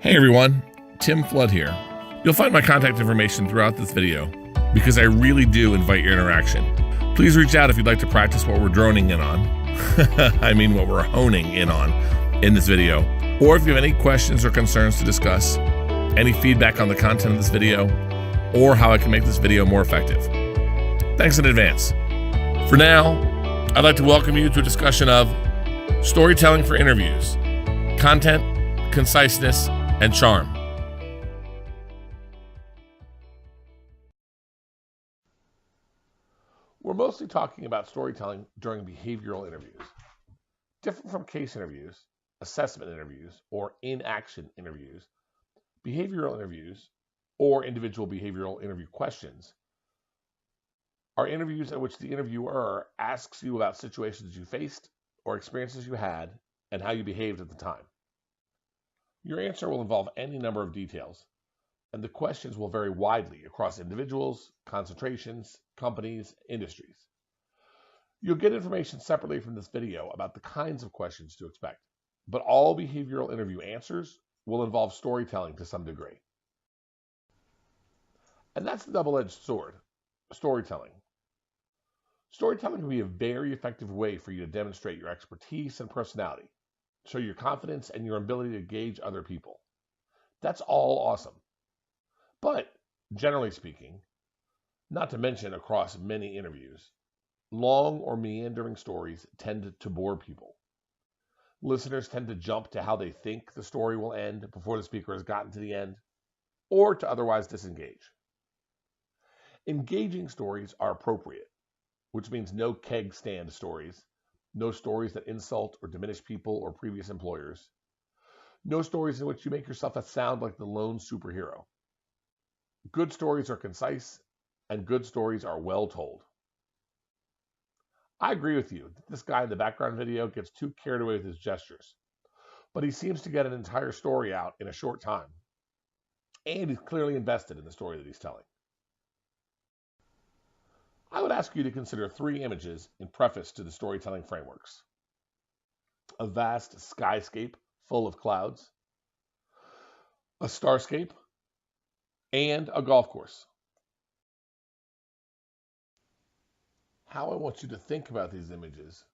Hey everyone, Tim Flood here. You'll find my contact information throughout this video because I really do invite your interaction. Please reach out if you'd like to practice what we're droning in on. what we're honing in on in this video. Or if you have any questions or concerns to discuss, any feedback on the content of this video, or how I can make this video more effective. Thanks in advance. For now, I'd like to welcome you to a discussion of storytelling for interviews, content, conciseness, and charm. We're mostly talking about storytelling during behavioral interviews. Different from case interviews, assessment interviews, or in-action interviews, behavioral interviews, or individual behavioral interview questions are interviews in which the interviewer asks you about situations you faced or experiences you had and how you behaved at the time. Your answer will involve any number of details, and the questions will vary widely across individuals, concentrations, companies, industries. You'll get information separately from this video about the kinds of questions to expect, but all behavioral interview answers will involve storytelling to some degree. And that's the double-edged sword, storytelling. Storytelling can be a very effective way for you to demonstrate your expertise and personality, show your confidence and your ability to gauge other people. That's all awesome. But, generally speaking, not to mention across many interviews, long or meandering stories tend to bore people. Listeners tend to jump to how they think the story will end before the speaker has gotten to the end, or to otherwise disengage. Engaging stories are appropriate, which means no keg stand stories, no stories that insult or diminish people or previous employers, no stories in which you make yourself sound like the lone superhero. Good stories are concise, and good stories are well told. I agree with you that this guy in the background video gets too carried away with his gestures, but he seems to get an entire story out in a short time, and he's clearly invested in the story that he's telling. I would ask you to consider 3 images in preface to the storytelling frameworks: a vast skyscape full of clouds, a starscape, and a golf course. How I want you to think about these images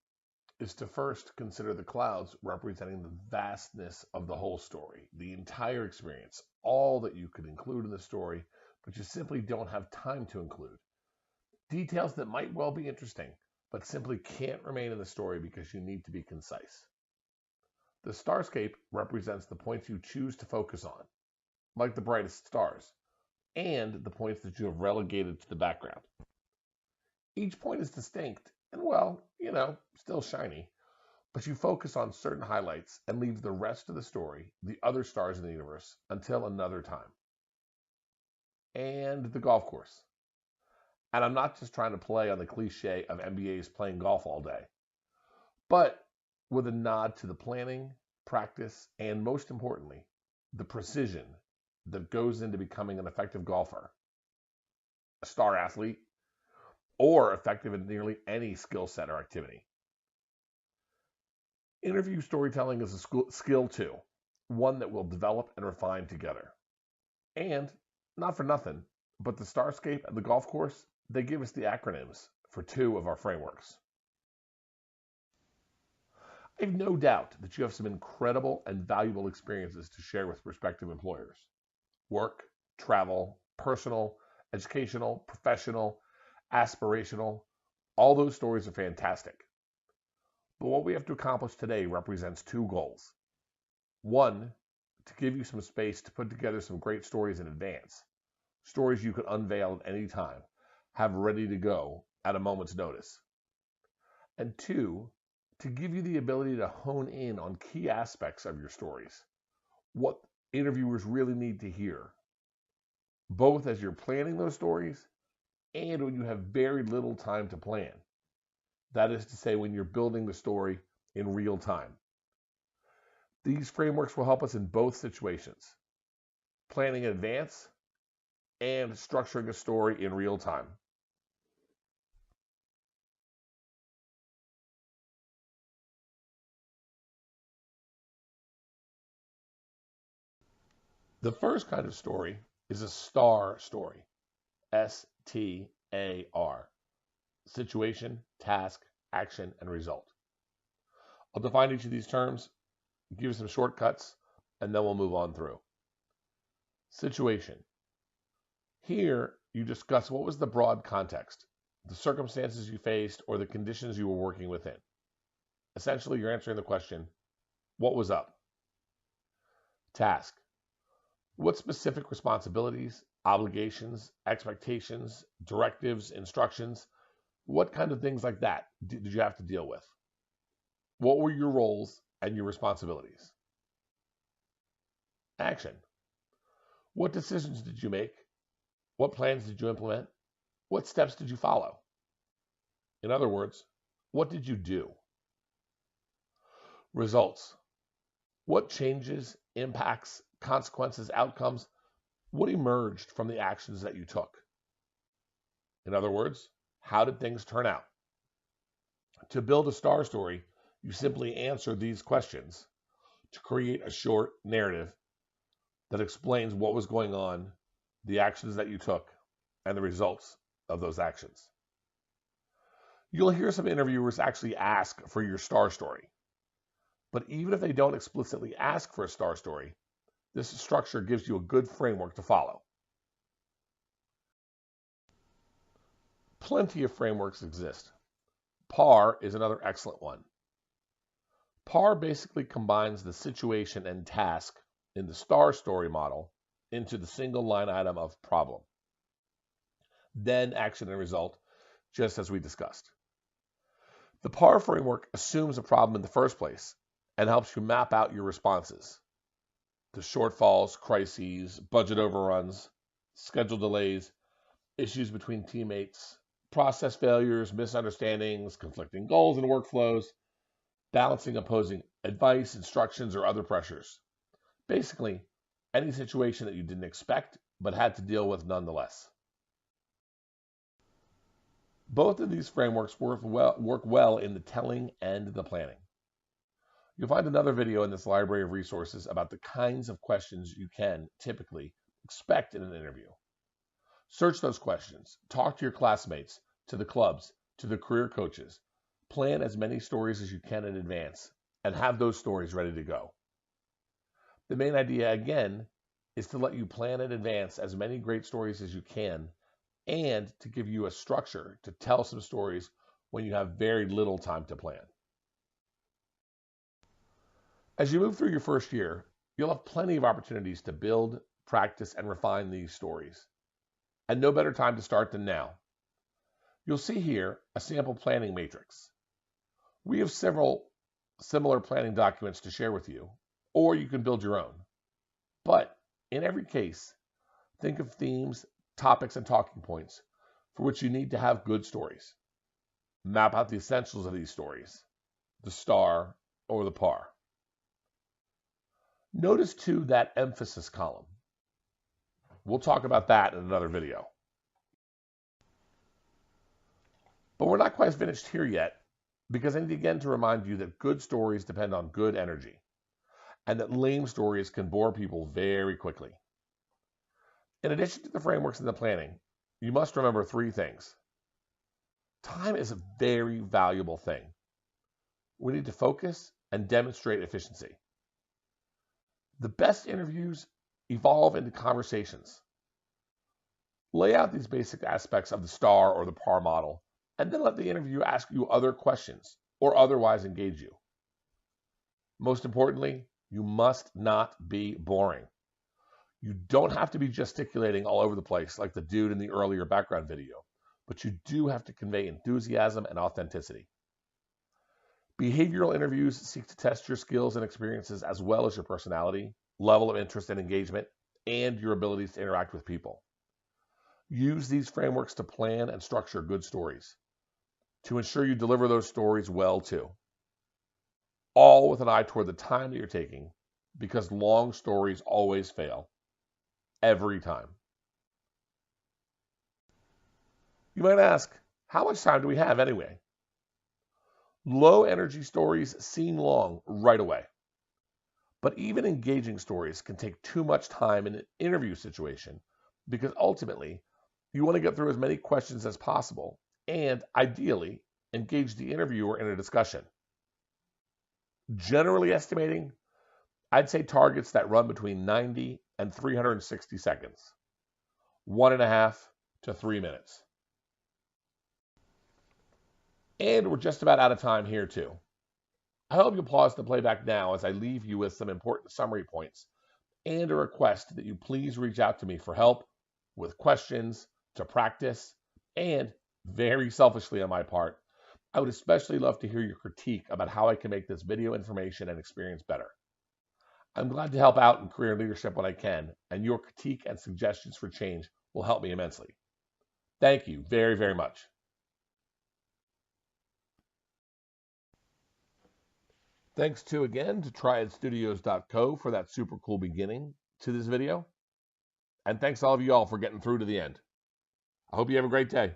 is to first consider the clouds representing the vastness of the whole story, the entire experience, all that you could include in the story, but you simply don't have time to include. Details that might well be interesting, but simply can't remain in the story because you need to be concise. The starscape represents the points you choose to focus on, like the brightest stars, and the points that you have relegated to the background. Each point is distinct and, still shiny, but you focus on certain highlights and leave the rest of the story, the other stars in the universe, until another time. And the golf course. And I'm not just trying to play on the cliche of MBAs playing golf all day, but with a nod to the planning, practice, and most importantly, the precision that goes into becoming an effective golfer, a star athlete, or effective in nearly any skill set or activity. Interview storytelling is a skill too, one that we'll develop and refine together. And, not for nothing, but the starscape and the golf course, they give us the acronyms for 2 of our frameworks. I have no doubt that you have some incredible and valuable experiences to share with prospective employers. Work, travel, personal, educational, professional, aspirational, all those stories are fantastic. But what we have to accomplish today represents 2 goals. 1, to give you some space to put together some great stories in advance, stories you could unveil at any time, have ready to go at a moment's notice. And 2, to give you the ability to hone in on key aspects of your stories, what interviewers really need to hear, both as you're planning those stories and when you have very little time to plan. That is to say, when you're building the story in real time. These frameworks will help us in both situations, planning in advance and structuring a story in real time. The first kind of story is a STAR story. STAR. Situation, task, action, and result. I'll define each of these terms, give you some shortcuts, and then we'll move on through. Situation. Here, you discuss what was the broad context, the circumstances you faced, or the conditions you were working within. Essentially, you're answering the question, what was up? Task. What specific responsibilities, obligations, expectations, directives, instructions, what kind of things like that did you have to deal with? What were your roles and your responsibilities? Action. What decisions did you make? What plans did you implement? What steps did you follow? In other words, what did you do? Results. What changes, impacts, consequences, outcomes, what emerged from the actions that you took? In other words, how did things turn out? To build a STAR story, you simply answer these questions to create a short narrative that explains what was going on, the actions that you took, and the results of those actions. You'll hear some interviewers actually ask for your STAR story. But even if they don't explicitly ask for a STAR story, this structure gives you a good framework to follow. Plenty of frameworks exist. PAR is another excellent one. PAR basically combines the situation and task in the STAR story model into the single line item of problem. Then action and result, just as we discussed. The PAR framework assumes a problem in the first place and helps you map out your responses. The shortfalls, crises, budget overruns, schedule delays, issues between teammates, process failures, misunderstandings, conflicting goals and workflows, balancing opposing advice, instructions, or other pressures. Basically, any situation that you didn't expect but had to deal with nonetheless. Both of these frameworks work well in the telling and the planning. You'll find another video in this library of resources about the kinds of questions you can typically expect in an interview. Search those questions, talk to your classmates, to the clubs, to the career coaches, plan as many stories as you can in advance, and have those stories ready to go. The main idea, again, is to let you plan in advance as many great stories as you can and to give you a structure to tell some stories when you have very little time to plan. As you move through your first year, you'll have plenty of opportunities to build, practice, and refine these stories. And no better time to start than now. You'll see here a sample planning matrix. We have several similar planning documents to share with you, or you can build your own. But in every case, think of themes, topics, and talking points for which you need to have good stories. Map out the essentials of these stories, the STAR or the PAR. Notice too that emphasis column. We'll talk about that in another video. But we're not quite finished here yet, because I need again to remind you that good stories depend on good energy, and that lame stories can bore people very quickly. In addition to the frameworks and the planning, you must remember three things. Time is a very valuable thing. We need to focus and demonstrate efficiency. The best interviews evolve into conversations. Lay out these basic aspects of the STAR or the PAR model, and then let the interviewer ask you other questions or otherwise engage you. Most importantly, you must not be boring. You don't have to be gesticulating all over the place like the dude in the earlier background video, but you do have to convey enthusiasm and authenticity. Behavioral interviews seek to test your skills and experiences as well as your personality, level of interest and engagement, and your abilities to interact with people. Use these frameworks to plan and structure good stories, to ensure you deliver those stories well too. All with an eye toward the time that you're taking, because long stories always fail. Every time. You might ask, how much time do we have anyway? Low energy stories seem long right away. But even engaging stories can take too much time in an interview situation because ultimately you want to get through as many questions as possible and ideally engage the interviewer in a discussion. Generally estimating, I'd say targets that run between 90 and 360 seconds, 1.5 to 3 minutes. And we're just about out of time here too. I hope you'll pause the playback now as I leave you with some important summary points and a request that you please reach out to me for help with questions, to practice, and very selfishly on my part, I would especially love to hear your critique about how I can make this video information and experience better. I'm glad to help out in career leadership when I can, and your critique and suggestions for change will help me immensely. Thank you very, very much. Thanks again to triadstudios.co for that super cool beginning to this video. And thanks all of you all for getting through to the end. I hope you have a great day.